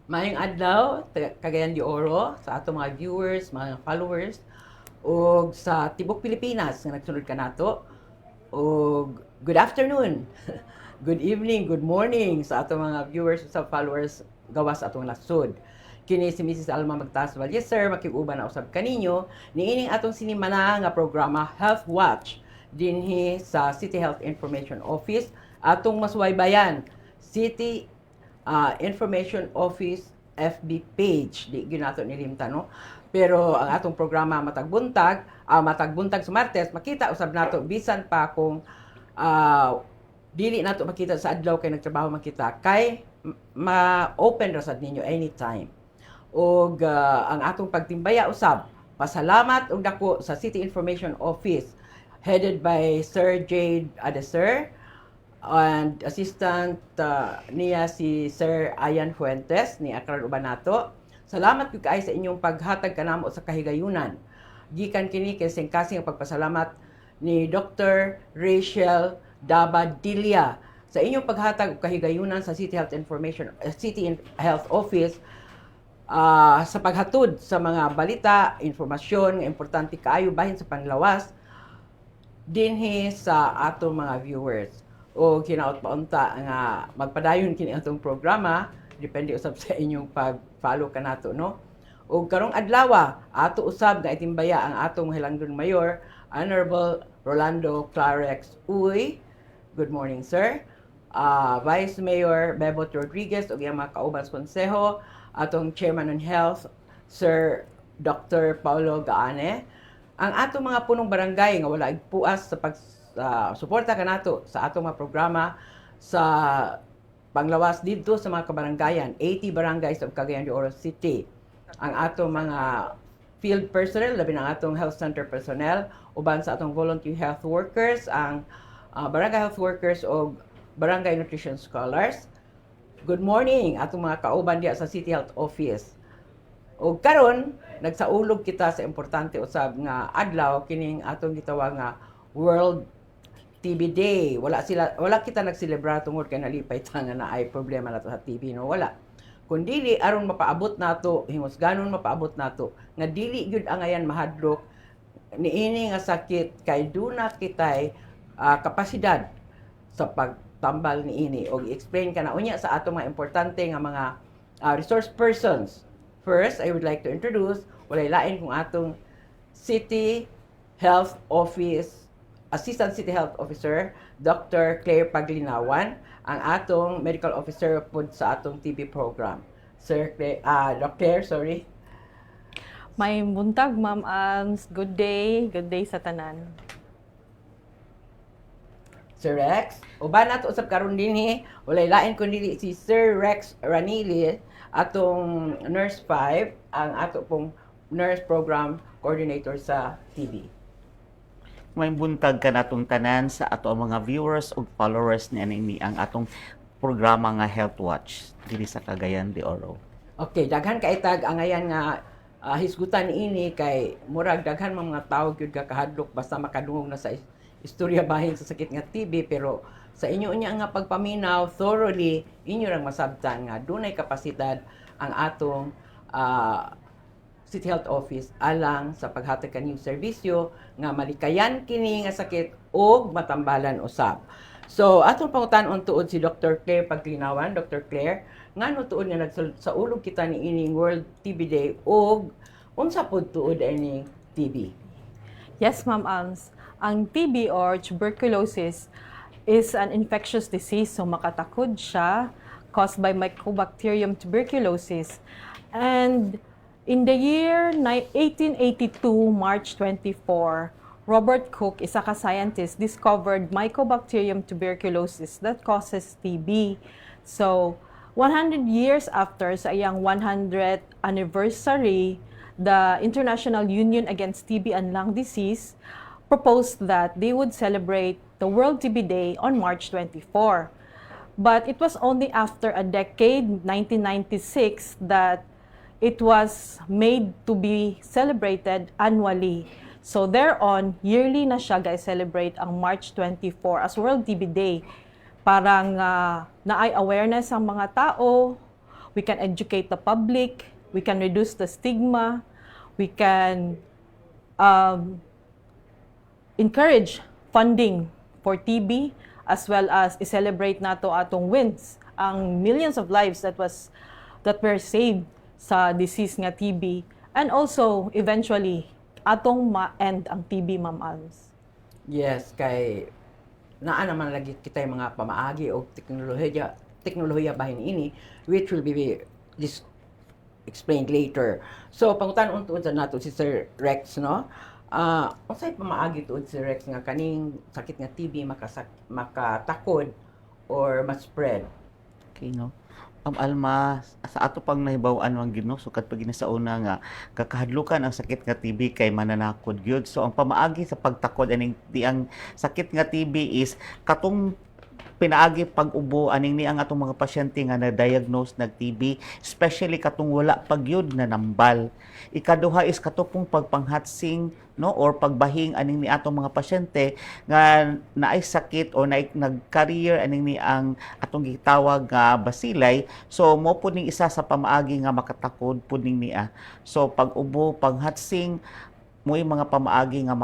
Maayong adlaw, Cagayan de Oro, sa atong mga viewers, mga followers, o sa Tibok Pilipinas nga nagsunod ka nato. O good afternoon, good evening, good morning sa atong mga viewers sa followers gawas atong nasod. Kini si Mrs. Alma Magtasval. Yes sir, makig-uban na usab kaninyo niining atong sinimana nga programa Health Watch dinhi sa City Health Information Office atong masuwaybayan City Information Office FB page. Di ginato nilimta, no? Pero ang atong programa matagbuntag sa Martes, makita usab nato bisan pa kung dili nato makita sa adlaw kay nagtrabaho makita kay ma-open ra sad ninyo anytime. Og ang atong pagtimbaya usab, pasalamat og dako sa City Information Office headed by Sir Jade Adeser and assistant niya si Sir Ayan Fuentes ni Akral uban nato. Salamat gyud kaayo sa inyong paghatag kanamo sa kahigayunan. Gikan kini kay singkasing pagpasalamat ni Dr. Rachel Dabadilla sa inyong paghatag og kahigayunan sa City Health City Health Office sa paghatod sa mga balita, informasyon nga importante kaayo bahin sa panlawas dinhi sa atong mga viewers. O kinaot paunta nga magpadayon kini atong programa, depende usab sa inyong pag-follow kanato, no? O karong adlaw ato usab nga itimbaya ang atong hilangdon mayor Honorable Rolando Clarex Uy. Good morning sir. Vice Mayor Bebot Rodriguez ug iyang mga kauban sa konseho, atong Chairman on Health Sir Dr. Paulo Gaane, ang atong mga punong barangay nga wala igpuas sa suporta kanato sa atong mga programa sa panglawas dito sa mga kabarangayan, 80 barangays of Cagayan de Oro City. Ang atong mga field personnel, labi ng atong health center personnel, uban sa atong volunteer health workers, ang barangay health workers o barangay nutrition scholars. Good morning atong mga kauban diya sa City Health Office. O karon nagsaulog kita sa importante usab nga adlaw kining atong gitawag nga World TB Day. Wala kita nagselebrar tungod kay nalipay ta nga na ay problema nato sa TB, no? Wala. Kun dili aron mapaabot nato, hingusganon mapaabot nato nga dili gyud angayan mahadlok niini nga sakit kay duna kitay kapasidad sa pagtambal niini og i-explain kana unya sa ato mga importante nga mga resource persons. First, I would like to introduce walay lain kung atong City Health Office Assistant City Health Officer, Dr. Claire Paglinawan, ang atong medical officer pod sa atong TB program. Dr. sorry. May buntag, Ma'am Alms. Good day sa tanan. Sir Rex, uban nato usab karon dinhi, walay lain kundi si Sir Rex Ranili, atong Nurse 5, ang ato pong Nurse Program Coordinator sa TB. May buntag ka natong tanan sa ato ang mga viewers ug followers ni ang atong programa nga Health Watch diri sa Cagayan de Oro. Okay, daghan ka itag angayan nga hisgutan ini kay murag daghan mga tao gyud ka kahadlok basta makadungog na sa istorya bahin sa sakit nga TB, pero sa inyo unya nga pagpaminaw thoroughly inyo rang masabtan nga dunay kapasidad ang atong City Health Office alang sa paghatag kaniyong serbisyo nga malikayan kini nga sakit o matambalan usab. So atong pangutan-on tuod si Dr. Claire Paglinawan. Dr. Claire, ngano tuod nga nagsaulog kita ni ining World TB Day o unsa pod tuod ining TB? Yes, Ma'am Alms. Ang TB or tuberculosis is an infectious disease, so makatakod siya, caused by Mycobacterium tuberculosis. And in the year 1882, March 24, Robert Koch, isa ka scientist, discovered Mycobacterium tuberculosis that causes TB. So, 100 years after sa iyang 100th anniversary, the International Union Against TB and Lung Disease proposed that they would celebrate the World TB Day on March 24. But it was only after a decade, 1996, that it was made to be celebrated annually. So thereon, yearly na siya guys celebrate ang March 24 as World TB Day. Parang naay awareness ang mga tao we can educate the public, we can reduce the stigma, we can encourage funding for TB, as well as i-celebrate nato atong wins, ang millions of lives that were saved sa disease nga TB, and also eventually atong ma-end ang TB, Ma'am Alms. Yes, kay naa naman lagi kita yung mga pamaagi o teknolohiya bahin ini, which will be explained later. So, pangutan tuod sa nato si Sir Rex, no? Unsay pamaagi tuod si Rex nga kaning sakit nga TB makatakod or ma-spread? Okay, no? Alma, sa ato pang nahibaw-an ang Ginoo, sukat pag sa una nga kakahadlukan ang sakit nga TB kay mananakod gyud. So ang pamaagi sa pagtakod aning di ang sakit nga TB is katong pinaagi pag-ubo aning ni ang atong mga pasyente nga na-diagnose nag TB, especially katong wala pagyud na nambal. Ikaduha is katupong pagpanghatsing, no, or pagbahing aning ni atong mga pasyente nga naay sakit o nag-career aning ni ang atong gitawag nga basilay. So mo pud ning isa sa pamaagi nga makatakod pud ning niya. So pag-ubo, panghatsing mo yung mga pamaagi nga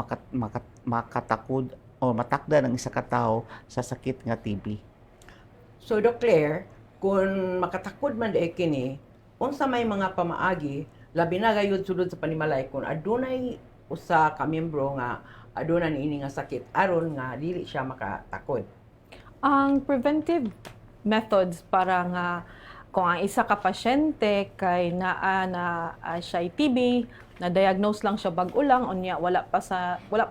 makatakod o matakda ng isa ka tao sa sakit nga TB. So, Doc Claire, kung makatakod man dahil kini, unsa may mga pamaagi, labi na gayud sulod sa panimalay, kung adunay usa ka miyembro nga aduna niini nga sakit, aron nga dili siya makatakod. Ang preventive methods para nga kung ang isa ka pasyente kay naa na siya TB, na-diagnose lang siya bag-ulang o niya wala pa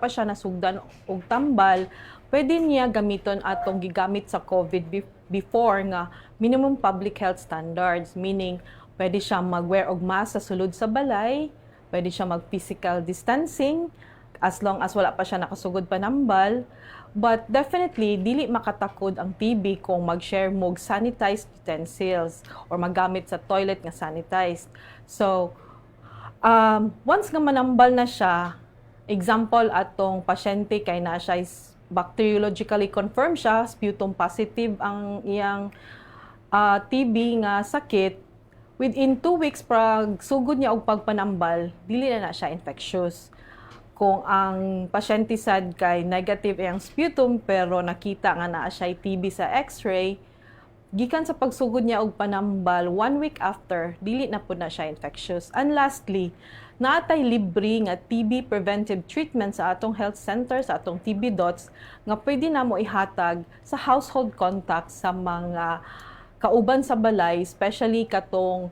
siya nasugdan og tambal, pwede niya gamiton atong gigamit sa COVID before nga minimum public health standards, meaning pwede siya mag-wear og mask sa sulod sa balay, pwede siya mag-physical distancing as long as wala pa siya nakasugod panambal. But definitely, dili makatakod ang TB kung mag-share mo sanitized utensils or magamit sa toilet nga sanitized. So, once nga manambal na siya, example atong pasyente kay na siya is bacteriologically confirmed siya, sputum positive ang iyang TB nga sakit, within 2 weeks pag sugod niya og pagpanambal, dili na siya infectious. Kung ang pasyente sad kay negative ang sputum pero nakita nga naa siya TB sa X-ray, gikan sa pagsugod niya og panambal 1 week after, dili na pud na siya infectious. And lastly, naatay libre nga TB preventive treatment sa atong health center, sa atong TB dots nga pwede namo ihatag sa household contacts sa mga kauban sa balay, especially katong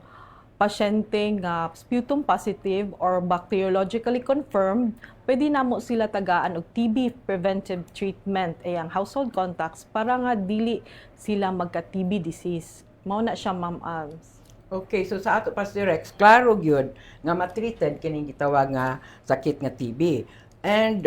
pasyente nga sputum positive or bacteriologically confirmed, pwede namo sila tagaan og TB preventive treatment ay ang household contacts para nga dili sila magka-TB disease. Mao na siya, Ma'am Alms. Okay, so sa ato pa si Rex, klaro gyud nga matreated kining gitawag nga sakit nga TB. And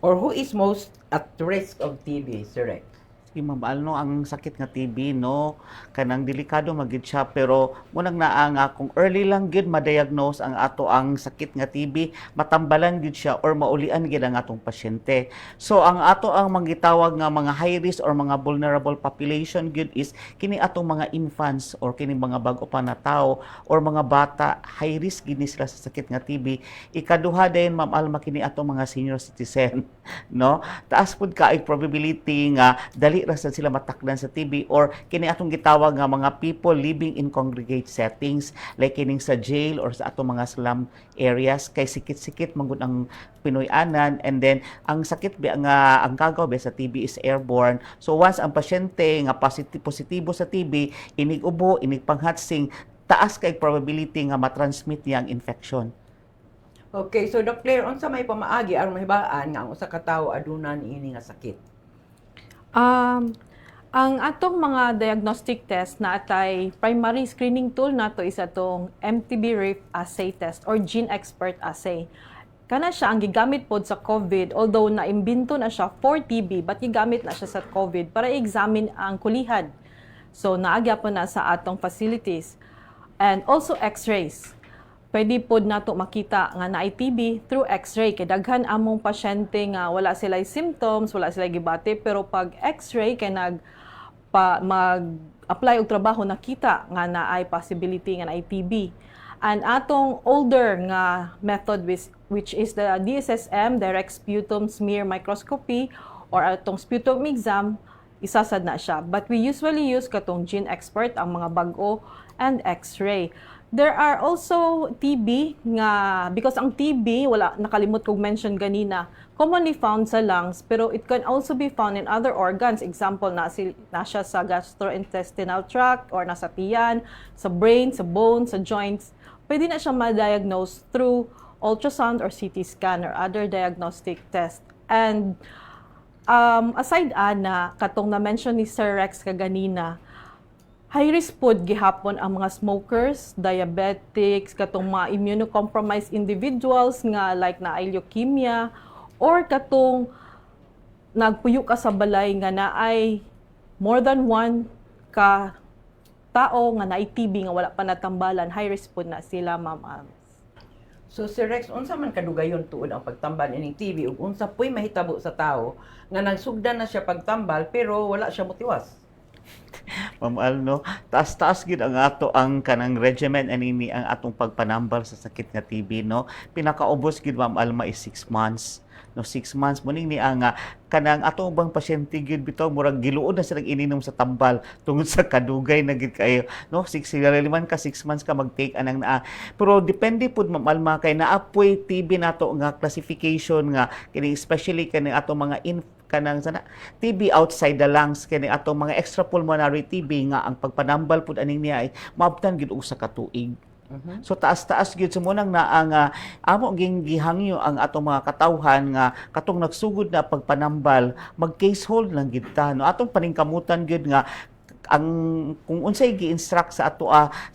who is most at risk of TB, Sir Rex? Ma'am Alno, ang sakit nga TB, no, kanang delikado magid siya, pero munang naa nga kung early lang gid ma-diagnose ang ato ang sakit nga TB, matambalan gid siya or maulian gid ang atong pasyente. So ang ato ang manggitawag nga mga high risk or mga vulnerable population gid is kini atong mga infants or kini mga bag-o pa na tao or mga bata, high risk gid ni sila sa sakit nga TB. Ikaduha din, Ma'am Alma, kini atong mga senior citizen, no? Taas pud ka ay probability nga dali rasan sila matakdan sa TB or kini atong gitawag nga mga people living in congregate settings like kining sa jail or sa atong mga slum areas kay sikit-sikit manggod ang Pinoy-anan, and then ang sakit nga ang kagaw sa TB is airborne. So once ang pasyente nga positibo sa TB, inig ubo, inig panghatsing, taas kay probability nga matransmit niya ang infection. Okay, so Dr. Claire, unsa may pamaagi aron mahibaan nga ang usa ka tawo aduna niini nga sakit? Ang atong mga diagnostic test na atay primary screening tool nato is atong MTB-RIF assay test or gene expert assay. Kana siya ang gigamit pod sa COVID, although naimbento na siya for TB, but gigamit na siya sa COVID para i-examine ang kulihad. So naagya po na sa atong facilities. And also X-rays. Pwede pod nato makita nga naay TB through X-ray. Kay daghan among pasyente nga wala sila symptoms, wala sila gibati, pero pag X-ray kay mag-apply og trabaho nakita nga naay possibility nga naay TB. And atong older nga method which is the DSSM, direct sputum smear microscopy, or atong sputum exam, isasad na siya. But we usually use katong Gene Expert, ang mga bag-o, and X-ray. There are also TB nga, because ang TB, wala, nakalimot kong mention ganina, commonly found sa lungs, pero it can also be found in other organs. Example, na siya sa gastrointestinal tract, or nasa tiyan, sa brain, sa bones, sa joints. Pwede na siya ma-diagnose through ultrasound or CT scan or other diagnostic test. And aside na katong na-mention ni Sir Rex kaganina, high risk pod gihapon ang mga smokers, diabetics, katong mga immunocompromised individuals nga like na leukemia, or katong nagpuyo ka sa balay nga naay more than one ka tao nga naay TB nga wala pa natambalan, high risk pod na sila, Ma'am Alms. So Sir Rex, unsa man kadugayon tuod ang pagtambal ining TB ug unsa puy mahitabo sa tao nga nagsugdan na siya pagtambal pero wala siya motiwas? Ma'am Al, no, taas-taas gid ang ato ang kanang regimen anini ang atong pagpanambal sa sakit nga TB, no. Pinakaubos gid Ma'am Alma is 6 months. No, 6 months mo ni ang kanang atong bang pasyente gid bitaw murag giluod na sila ininom sa tambal tungod sa kadugay na gid kayo, no. 6 months ka mag-take anang naa. Pero depende pud Ma'am Alma kay naapoy TB nato nga classification nga kini, especially kani atong mga kanang sana TB outside the lungs, kani atong mga extrapulmonary TB nga ang pagpanambal pud aning niya ay maabtan gid usa ka tuig. So taas-taas gyud sa munang naa nga amo gihangyo ang atong mga katawhan nga katong nagsugod na pagpanambal mag-case hold lang gid ta, no. Atong paningkamutan gyud nga ang kung unsay gi-instruct sa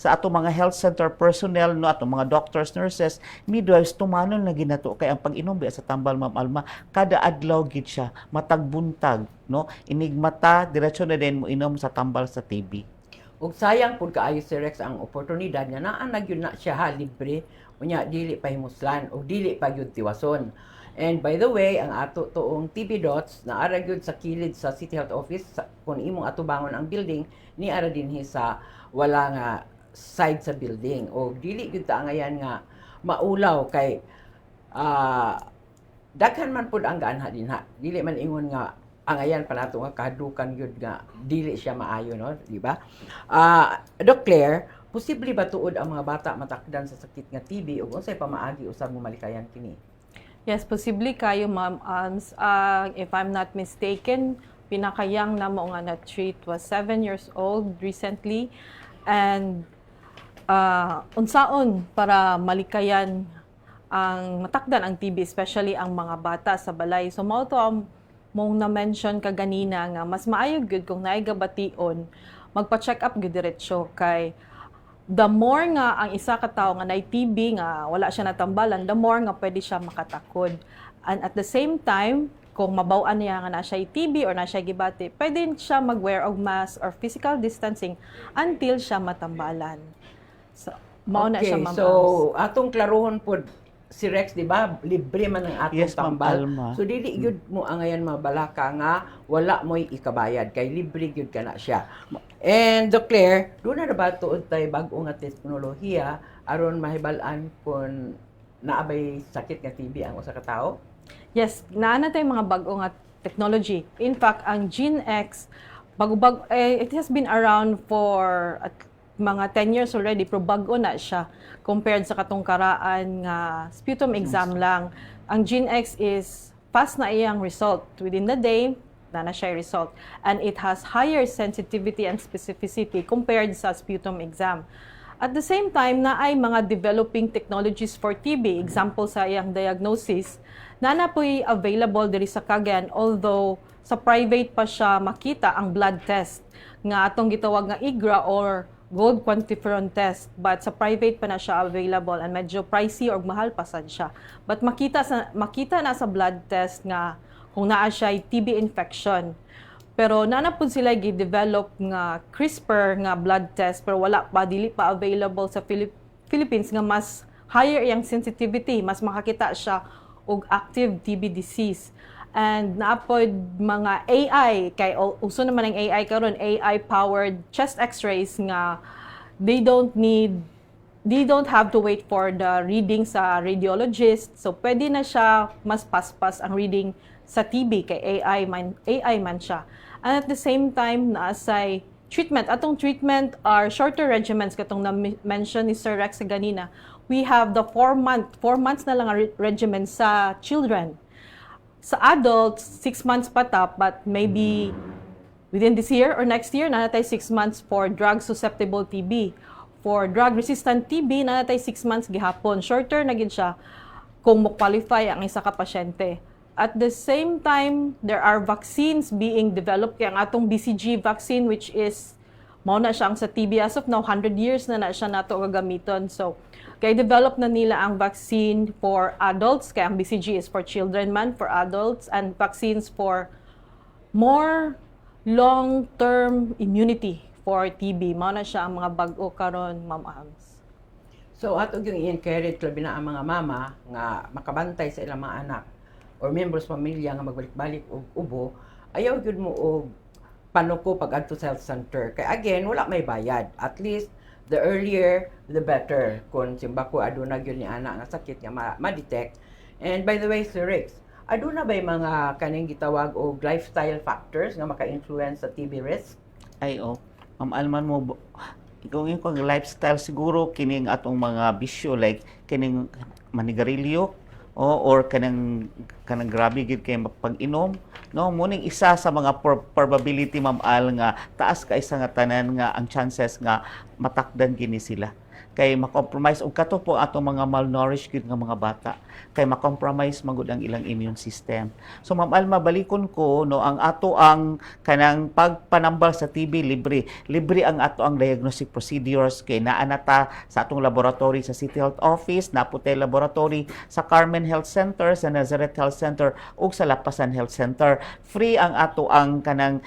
ato mga health center personnel, no, atong mga doctors, nurses, midwives, tumanon na ginato kay ang pag-inom sa tambal Ma'am Alma kada adlaw gid siya matag buntag, no. Inigmata diretso na din mo inom sa tambal sa TB. Ug sayang pud kaayo si Rex ang oportunidad nga naa na gyud na siya libre, unya dili pa himuslan o dili pa gyud tiwason. And by the way, ang ato tuong TB dots na ara gyud sa kilid sa City Health Office kung imong atubangon ang building ni ara dinhi sa wala nga side sa building, o dili gyud ta ngayan nga maulaw kay daghan man pud ang gaanha dinha, dili man ingon nga ang ayan pa nato nga kadukan gyud nga dili siya maayo, no, di ba? Doc Claire, posible ba tuod ang mga bata matakdan sa sakit nga TB ug unsay pamaagi usab mo malikayan kini? Yes, posible kayo, Ma'am Alms. If I'm not mistaken, pinakayang na mo nga na-treat was 7 years old recently. And unsaon para malikayan ang matakdan ang TB, especially ang mga bata sa balay. So mao to ang mong na-mention kaganina nga mas maayo gyud kung naay gabation magpa-check up gyud diretso, kay the more nga ang isa ka tawo nga naay TB nga wala siya natambalan, the more nga pwede siya makatakod. And at the same time, kung mabaw-an niya nga na siya TB or na siya gibati, pwede siya mag-wear og mask or physical distancing until siya matambalan. So mao na siya, Ma'am Alms. So atong klarohon pod si Rex, di ba, libre man ang atong Yes, Ma'am tambal. Alma. So dili gyud mo ang ngayon mabalaka nga wala mo'y ikabayad kay libre gyud kana siya. And Doc Claire, doon na ba tuod tay bag-o nga teknolohiya aron mahibal-an kung naabay sakit nga TB ang usa ka tawo? Yes, naa na tayong mga bag-o nga technology. In fact, ang GeneX, it has been around for mga 10 years already, pero bago na siya compared sa katong karaan nga sputum exam lang. Ang GeneX is fast na iyang result. Within the day, na siya result. And it has higher sensitivity and specificity compared sa sputum exam. At the same time, na ay mga developing technologies for TB. Example sa iyang diagnosis, na po'y available diri sa Cagayan, although sa private pa siya makita ang blood test nga atong gitawag nga IGRA or gold quantiferon test, but sa private pa na siya available and medyo pricey or mahal pa sad siya. But makita na sa blood test nga kung naa siya TB infection. Pero nanapod sila gi-develop nga CRISPR nga blood test, pero wala pa, dili pa available sa Philippines nga mas higher iyang sensitivity, mas makakita siya og active TB disease. And naapod mga AI, kay uso naman ang AI karon, AI-powered chest x-rays nga they don't have to wait for the reading sa radiologist. So pwede na siya mas paspas ang reading sa TB kay AI man siya. And at the same time, naasay treatment. Atong treatment are shorter regimens katong na-mention ni Sir Rex ganina. We have the 4 months na lang ang regimen sa children. Sa adults, 6 months pa top, but maybe within this year or next year, nanatay 6 months for drug-susceptible TB. For drug-resistant TB, nanatay 6 months gihapon. Shorter na gid siya kung mo-qualify ang isa ka pasyente. At the same time, there are vaccines being developed. Kaya ang atong BCG vaccine, which is, mao na siya ang sa TB. As of now, 100 years na siya nato gagamiton. So, kaya develop na nila ang vaccine for adults, kaya ang BCG is for children man, for adults, and vaccines for more long-term immunity for TB. Mao na siya ang mga bag-o karon, Ma'am Ams. So ato yung i-encourage labi na ang mga mama nga makabantay sa ilang mga anak or members pamilya nga magbalik-balik og ubo, ayaw gyud mo og panuko pag adto sa health center. Kaya again, wala may bayad. At least the earlier, the better. Kung simbako, aduna gyud ni anak nga sakit nga ma-detect. And by the way, Sir Rex, aduna ba yung mga kaning gitawag o lifestyle factors nga maka-influence sa TB risk? Ay, Ma'am Alman mo, kung yung lifestyle siguro, kining atong mga bisyo, like kining manigarilyo, or kanang grabe gid kay pag-inom, no, muning isa sa mga probability, Ma'am Al, nga taas ka isa nga tanan nga ang chances nga matakdan gini sila kay makompromise og kato po atong mga malnourished gid nga mga bata kay makompromise magud ang ilang immune system. So Ma'am Alma, balikon ko no, ang ato ang kanang pagpanambal sa TB libre ang ato ang diagnostic procedures kay naa nata sa atong laboratory sa City Health Office, naputay laboratory sa Carmen Health Center, sa Nazareth Health Center ug sa Lapasan Health Center. Free ang ato ang kanang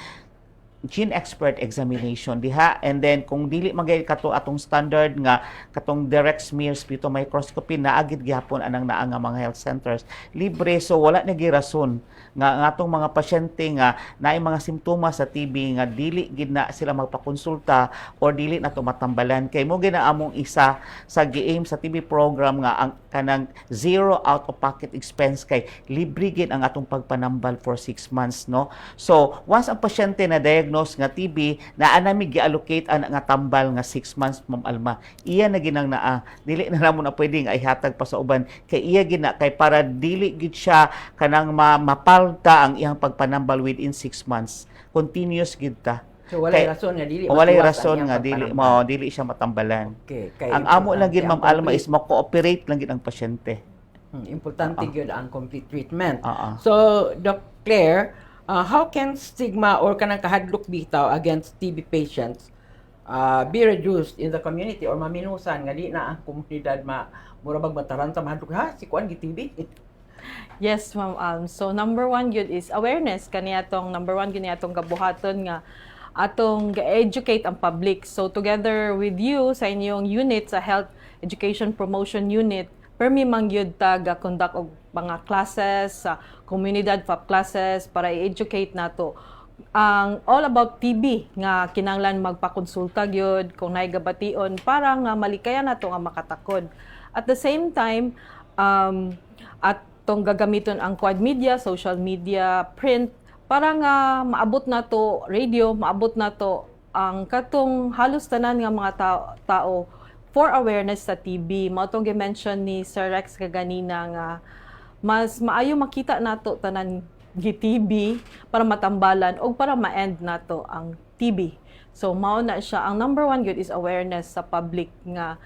gene expert examination diha, and then kung dili magay kato atong standard nga katong direct smear sputomicroscopy, naagid gyapon anang naa nga mga health centers libre. So wala na girason nga atong mga pasyente nga naay mga simptomas sa TB nga dili gid na sila magpakonsulta or dili na to matambalan kay mo gina among isa sa gi-aim sa TB program nga ang kanang zero out of pocket expense kay libre gid ang atong pagpanambal for 6 months, no. So once ang pasyente na diagnose nga TB, naa nami gi-allocate ana nga tambal nga 6 months, Ma'am Alma. Iya na ginang naa, dili na namon na pwedeng ay hatag pa sa uban kay iya gina kay para dili gid siya kanang mapalta ang iyang pagpanambal within 6 months. Continuous gid ta. So walay rason nga dili walay matuwas rason ang nga iyang dili siya matambalan. Okay, kay Ang amo lang gid, Ma'am importante ang Alma, is mo-cooperate lang gid ang pasyente. importante gyud ang complete treatment. Oo. So Doc Claire, how can stigma or kanang kahadlok bitaw against TB patients be reduced in the community or maminusan nga di na ang komunidad murabag mataranta mahadlok ha si kuan gi TB? Yes, Ma'am. So number one yun is awareness kaniyatong number one kaniyatong kabuhaton nga atong ga-educate ang public. So together with you sa inyong unit sa Health Education Promotion Unit, permi mangyud ta ga-conduct og mga classes sa komunidad FAP classes para i-educate nato ang all about TB nga kinahanglan magpakonsulta gyud kung naay gabation para nga malikayan nato nga makatakod. At the same time, atong gagamiton ang quad media, social media, print para nga maabot nato radio, maabot nato ang katong halos tanan nga mga tao for awareness sa TB. Mao tong gi-mention ni Sir Rex kaganina nga mas maayo makita nato tanan gi-TB para matambalan o para ma-end nato ang TB. So mao na siya ang number one gyud is awareness sa public nga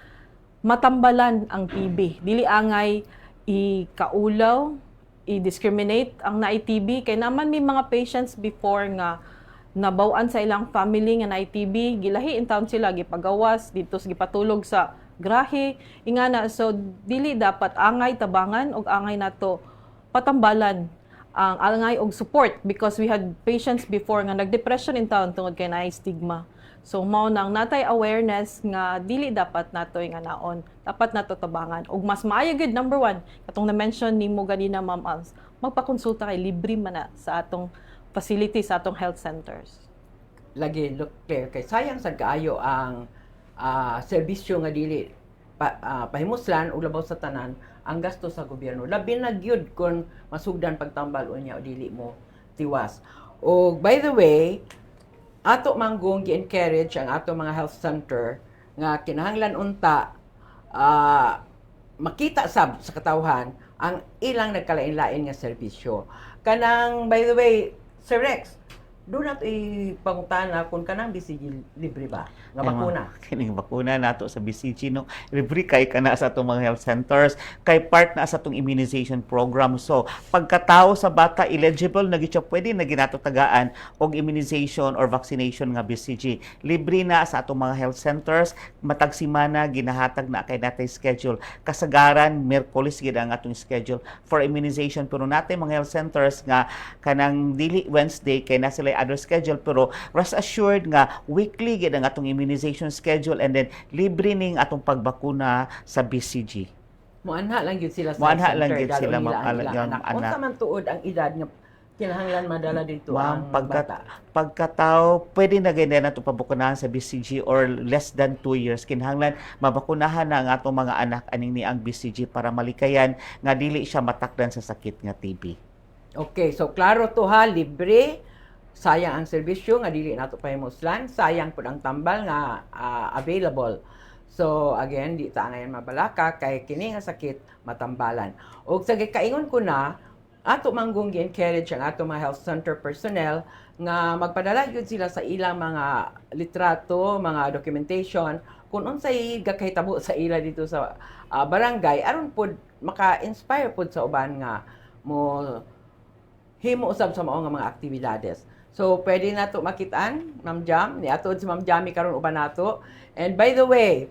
matambalan ang TB. Dili angay ikaulaw, i-discriminate ang na-TB kay naman may mga patients before nga nabaw-an sa ilang family nga na-TB, gilahi in town sila gipagawas dito gipatulog sa grahe ingana. So dili dapat angay tabangan og angay nato patambalan ang angay og support because we had patients before nga nagdepression in town tungod kay naay stigma. So mao nang natay awareness nga dili dapat nato nga naon, dapat nato tabangan og mas maayo gid number one katong na-mention nimo ganina, Ma'am Alms, magpakonsulta kay libre man na sa atong facility, sa atong health centers. Lagi look clear kay sayang sad kaayo ang serbisyo nga dili pahimuslan ug labaw sa tanan ang gasto sa gobyerno. Labi na gyud kon masugdan pagtambal unya o dili mo tiwas. Og by the way, ato manggong gi-encourage ang ato mga health center nga kinahanglan unta makita sa katawhan ang ilang nagkalain-lain nga serbisyo. Kanang, by the way, Sir Rex, doon nato ipangutana kung kanang BCG libre ba nga bakuna. Kining bakuna nato sa BCG no, libre kay kana sa atong mga health centers, kay part na sa atong immunization program. So pagkatao sa bata eligible na gyud siya, pwede na ginato tagaan og immunization or vaccination nga BCG. Libre na sa atong mga health centers, matag semana ginahatag na kay natay schedule. Kasagaran Miyerkules gid ang atong schedule for immunization, pero natay mga health centers nga kanang dili Wednesday kay na sila other schedule, pero rest assured nga weekly gid ang atong immunization schedule, and then libre ning atong pagbakuna sa BCG. Muanha lang gyud sila sa Muanha health lang center, gyud dalo sila, nila ang ma'am, ilang yung anak. anak. Unsa man tuod ang edad nga kinahanglan madala dito Ma'am, ang bata? pagkatao, pwede na ganyan na ito pabukunahan sa BCG or less than 2 years. Kinahanglan, mabakunahan na ang atong mga anak aning ni ang BCG para malikayan nga dili siya matakdan sa sakit nga TB. Okay, so klaro to ha, libre. Sayang ang serbisyo nga dili nato pahimuslan, sayang pud ang tambal nga available. So again, di ta ngayon mabalaka kay kini nga sakit matambalan. Og sa kaingon ko na, ato manggong gi-encourage ang ato mga health center personnel nga magpadala gyud sila sa ilang mga litrato, mga documentation kung unsay gakahitabo sa ila dito sa barangay aron pud maka-inspire pud sa uban nga mo himo usab sa mao nga mga aktibidades. So pwede nato makitaan, Ma'am Jam, ni atod si Ma'am Jamie karon uban nato. And by the way,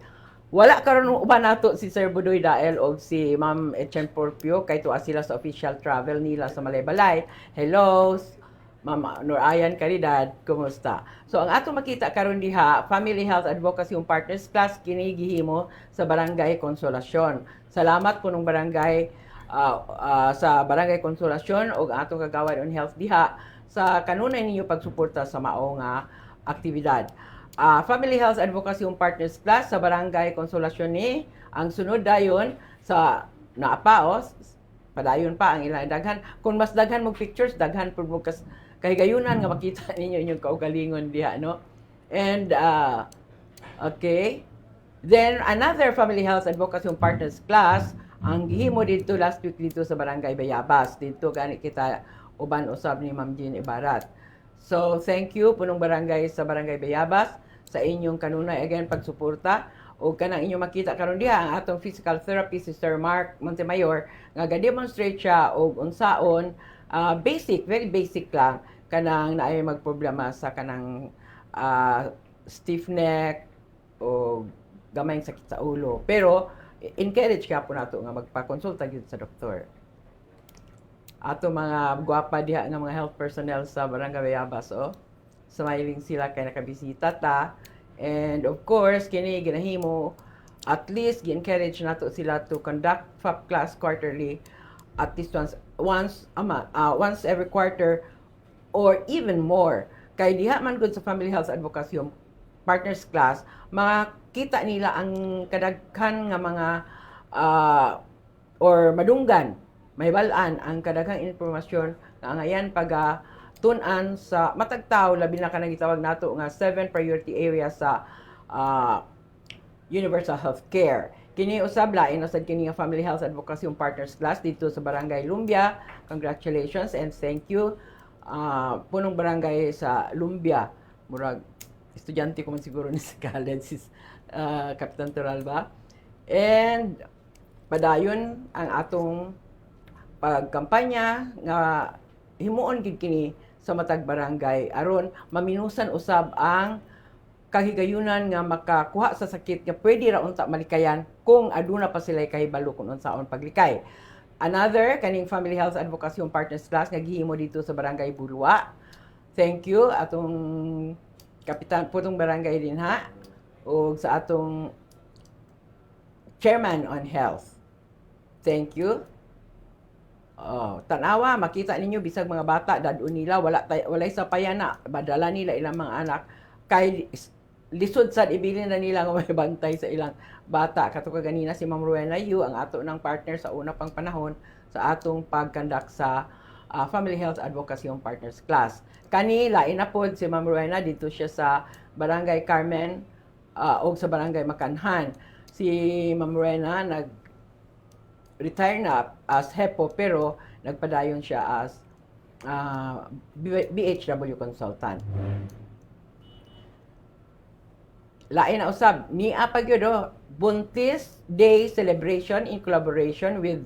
wala karon uban nato si Sir Budoy Dael o si Ma'am Etchen Porpio kay tuwa sila sa official travel nila sa Malaybalay. Hello, Ma'am Norayan Caridad, kumusta? So ang ato makita karon diha, Family Health Advocacy Partners Class kini gihimo sa Barangay Consolacion. Salamat punong barangay sa Barangay Consolacion o atong kagawad on health diha sa kanunay ninyo pagsuporta sa mao nga aktibidad. Family Health Advocacy Partners Plus sa Barangay Consolacion ni ang sunod dayon sa naapaos padayon pa ang ilang daghan. Kung mas daghan mo pictures, daghan pud mo kahigayunan nga makita ninyo inyong kaugalingon diha, no? And okay. Then another Family Health Advocacy Partners Class ang gihimo dito last week dito sa Barangay Bayabas. Dito gani kita uban usab ni Ma'am Jean Ibarat. So thank you punong barangay sa Barangay Bayabas sa inyong kanunay again pagsuporta o kanang inyong makita karon diha ang atong physical therapist si Sir Mark Montemayor nga ga-demonstrate siya og unsaon basic, very basic lang kanang naay magproblema sa kanang stiff neck o gamayng sakit sa ulo. Pero encourage ka po nato nga magpa-consulta gyud sa doktor. Ato mga gwapa diha nga mga health personnel sa Barangay Bayabas, smiling sila kay nakabisita ta. And of course, kini ginahimo at least gi-encourage nato sila to conduct FAP class quarterly at least once every quarter or even more. Kay diha man gud sa Family Health Advocacy Partners Class, makita nila ang kadaghan nga mga or madunggan mahibalaan ang kadaghang informasyon nga ngayon pag tun-an sa matag tawo labi na kanang gitawag nato nga 7 priority areas sa universal health care. Kini usab lain usad kini nga Family Health Advocacy Partners Class dito sa Barangay Lumbia. Congratulations and thank you punong barangay sa Lumbia. Murag estudyante ko man siguro ni sa college si Kapitan Turalba. And padayon ang atong pagkampanya nga himuon gid kini sa matag barangay aron maminusan usab ang kahigayunan nga makakuha sa sakit nga pwede ra unta malikayan kung aduna pa sila kahibalo kung unsaon paglikay. Another kaning Family Health Advocacy Partners Class nga gihimo dito sa Barangay Bulwa. Thank you atong kapitan putong barangay din ha ug sa atong Chairman on Health. Thank you. Tanawa, makita ninyo bisag mga bata dadun nila walay sa payana, badala nila ilang mga anak kay lisod sad ibilin na nila nga may bantay sa ilang bata. Kato ganina si Ma'am Rowena Yu ang ato ng partner sa una pang panahon sa atong pagkandak sa Family Health Advocacy on Partners class. Kani lain na pod si Ma'am Rowena dito siya sa Barangay Carmen o sa Barangay Makanhan. Si Ma'am Rowena retire na as HEPO pero nagpadayon siya as BHW consultant. Lain na usab ni apagyodo Buntis Day celebration in collaboration with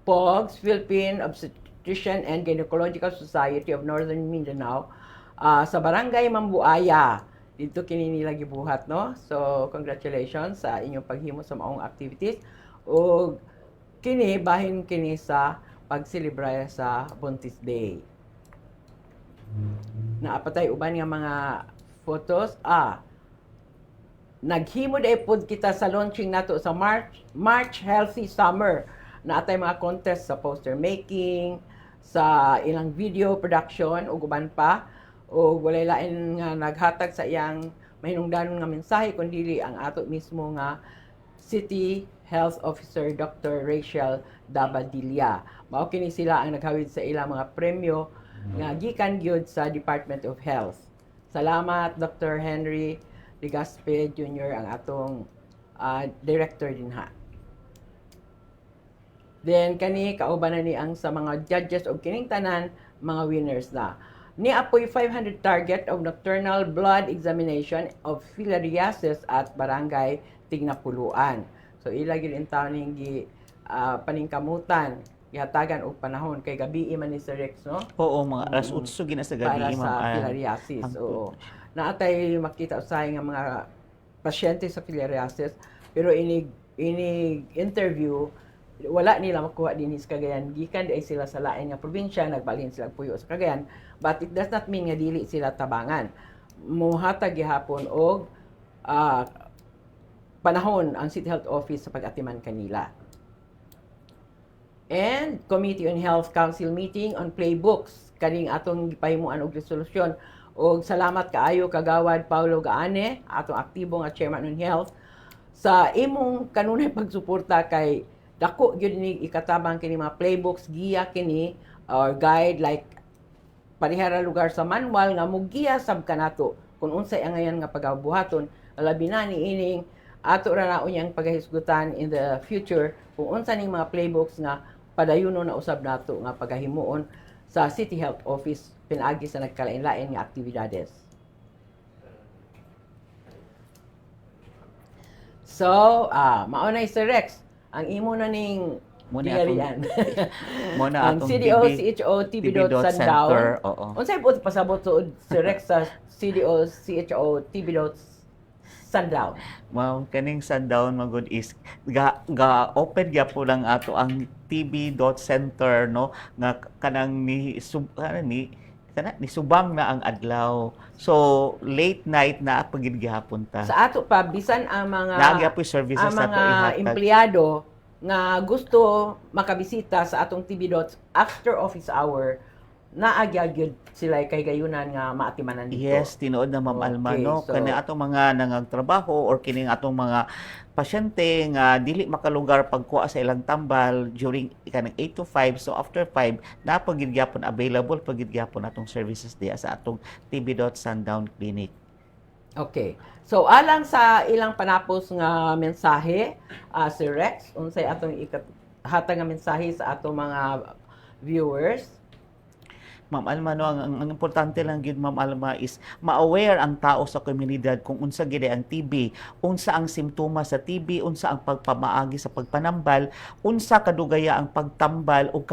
POGS, Philippine Obstetrician and Gynecological Society of Northern Mindanao sa Barangay Mambuaya. Dito kini nila gibuhat, no? So congratulations sa inyong paghimo sa maong activities o kini bahin kini sa pagselebra sa Buntis Day. Naapatay uban nga mga photos. Naghimo day pod kita sa launching nato sa March Healthy Summer. Naatay mga contest sa poster making, sa ilang video production ug uban pa. O walay lain nga naghatag sa iyang mahinungdanon nga mensahe kundi ang ato mismo nga City Health Officer Dr. Rachel Dabadilla. Mao kini sila ang naghawid sa ilang mga premyo nga gikan gyud sa Department of Health. Salamat Dr. Henry Legaspe Jr. ang atong director dinha. Then kani kauban na ni ang sa mga judges og kining tanan mga winners na. Ni apoy 500 target of nocturnal blood examination of filariasis at Barangay Tignapuluan. So ila gid intaw ning paningkamutan gihatagan og panahon kay gabi man ni Sir Rex, no? Oo, mga alas 8 gina sa gabi Para sa filariasis. Oo. Naatay makita usahay nga mga pasyente sa filariasis pero inig interview wala nila makuha din sa Cagayan. Gikan ay sila sa lain nga probinsya, nagbalhin sila puyo sa Cagayan. But it does not mean nga dili sila tabangan. Muhatag gihapon og panahon ang City Health Office sa pag-atiman kanila. And Committee on Health Council meeting on playbooks kaning atong gipahimuan og resolusyon. Og salamat kaayo kagawad Paulo Gaane, atong aktibo nga chairman on health sa imong kanunay pagsuporta kay dako gyud ni ikatabang kini mga playbooks giya kini or guide like parihara lugar sa manual nga mugiya sab kanato kung unsay ang ngayon nga pagabuhaton labi na ni ining ato ra na unyang pagahisgutan in the future kung unsa ning mga playbooks nga padayuno na usab nato nga pagahimuon sa City Health Office pinaagi sa nagkalain-lain nga aktibidades. So, maunay Sir Rex, ang imo na ning Pilihan. Muna ang atong CDO, CHO, TB. Sundown. Unsay po pasabot suod Sir Rex sa CDO, CHO, TB. Sundown? Wow, kaning Sundown magud is open gyapon lang ato ang TB.center, no, nga kanang ni subang na ang adlaw. So late night na pagid gihapon ta. Sa ato pa bisan ang mga services ang mga empleyado nga gusto makabisita sa atong TB. After office hour naagyagid sila kay gayunan nga maatimanan dito. Yes, tinuod na Ma'am Alma, no? So, kani atong mga nangagtrabaho or kining atong mga pasyente nga dili makalugar pagkuha sa ilang tambal during kanang 8 to 5, so after 5 na pagid gyapon available pagid gyapon atong services diya sa atong TB. Sundown Clinic. Okay. So alang sa ilang panapos nga mensahe, Sir Rex, unsay atong hatag nga mensahe sa atong mga viewers? Ma'am Alma, no, ang importante lang yun, Ma'am Alma, is ma-aware ang tao sa komunidad kung unsa gid ang TB, unsa ang simptomas sa TB, unsa ang pagpamaagi sa pagpanambal, unsa kadugaya ang pagtambal o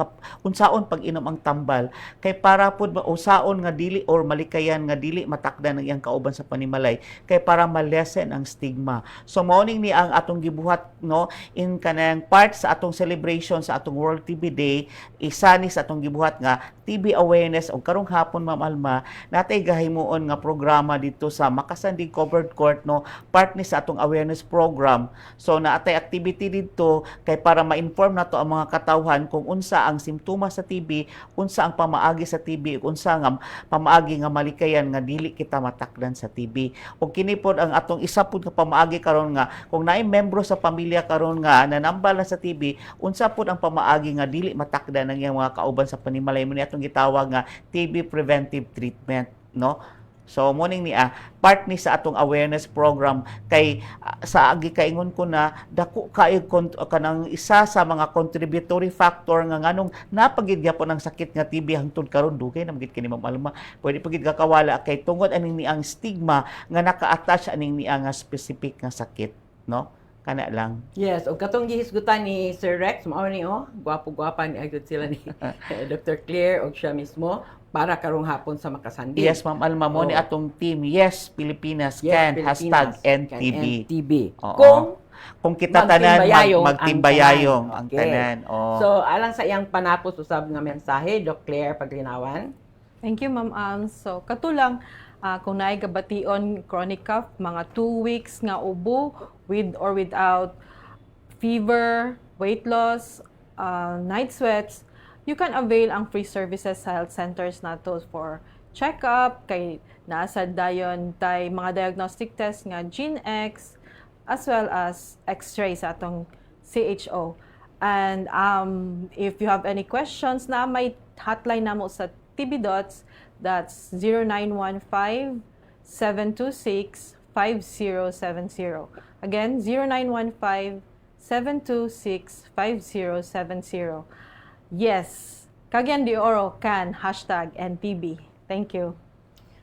unsaon pag-inom ang tambal, kay para pud usaon nga dili or malikayan nga dili matakdan ang iyang kauban sa panimalay, kay para ma-lessen ang stigma. So morning ni ang atong gibuhat, no, in kanang part sa atong celebration sa atong World TB Day, isa ni sa atong gibuhat nga TB awareness o karong hapon Ma'am Alma natay gahimuon nga programa dito sa Makasandi Covered Court no part ni sa atong awareness program. So naatay activity dito kay para ma-inform nato ang mga katawhan kung unsa ang simptomas sa TB, unsa ang pamaagi sa TB, unsa nga pamaagi nga malikayan nga dili kita matakdan sa TB. Ug kini pod ang atong isa pod nga pamaagi karon nga kung naay membro sa pamilya karon nga nanambal na sa TB, unsa pod ang pamaagi nga dili matakdan ang iyang mga kauban sa panimalay mo ni atong gitawag nga TB preventive treatment, no? So morning ni part ni sa atong awareness program kay sa agi kaingon ko na dako kay kanang isa sa mga contributory factor nga nganong napagid gyapon ang sakit nga TB hangtod karon dugay na magid kini Ma'am Alma. Pwede pagid kakawala kay tungod aning ni ang stigma nga naka-attach aning ni nga specific nga sakit, no? Kana lang. Yes, o katong gihisgutan ni Sir Rex, mao ni gwapo-gwapa ni agad sila ni Dr. Claire o siya mismo para karong hapon sa Makasandi. Yes, Ma'am Alma, mo ni atong team. Yes, Pilipinas can. Pilipinas #NTB. NTB. Oo. Kung kita tanan magtimbayayong ang tanan. Oo. So, alang sa iyang panapos usab nga mensahe, Dr. Claire Paglinawan. Thank you, Ma'am Alms. So, katulang, kung naay gabation chronic cough, mga 2 weeks nga ubo with or without fever, weight loss, night sweats, you can avail ang free services sa health centers nato for check-up, kay naasad dayon tay mga diagnostic test nga GeneX, as well as X-ray sa atong CHO. And if you have any questions na may hotline namo sa TB Dots, that's 0915-726-5070. Again, 0915-726-5070. Yes, Cagayan de Oro can #NTB. Thank you.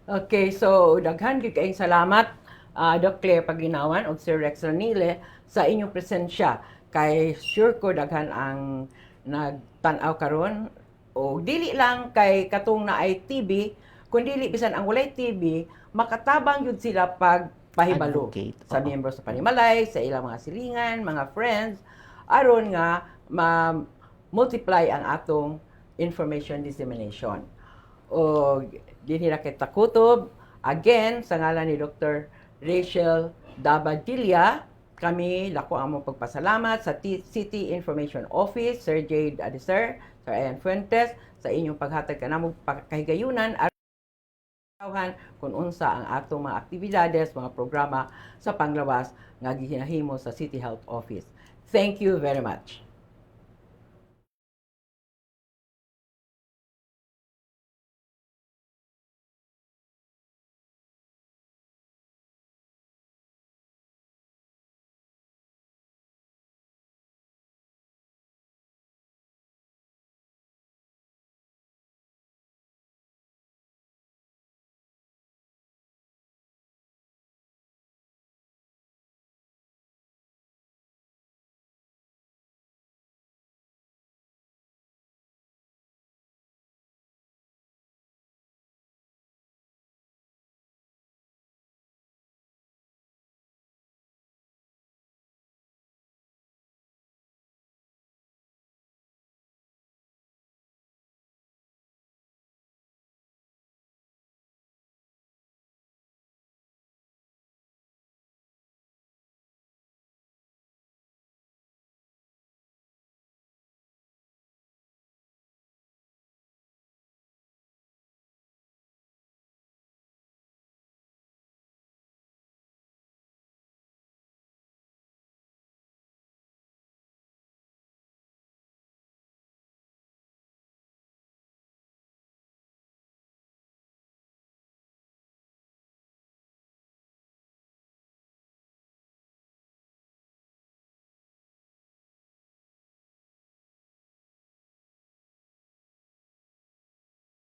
Okay, so daghan gyud kayong salamat Dr. Claire Paglinawan o Sir Rex Ranile sa inyong presensya. Kay sure ko daghan ang nagtan-aw karon o dili lang kay katong na ay TB, kundi bisan ang walay TB, makatabang yun sila pag pahibalo sa miyembro sa panimalay, sa ilang mga silingan, mga friends, aron nga ma-multiply ang atong information dissemination. O dinhira kay takutob, again, sa ngalan ni Dr. Rachel Dabadilla, kami dako ang mong pagpasalamat sa City Information Office, Sir Jade Adiser, Sir Ian Fuentes, sa inyong paghatag kanamo kahigayunan at kung unsa ang atong mga aktibidades, mga programa sa panglawas nga gihinahimo sa City Health Office. Thank you very much.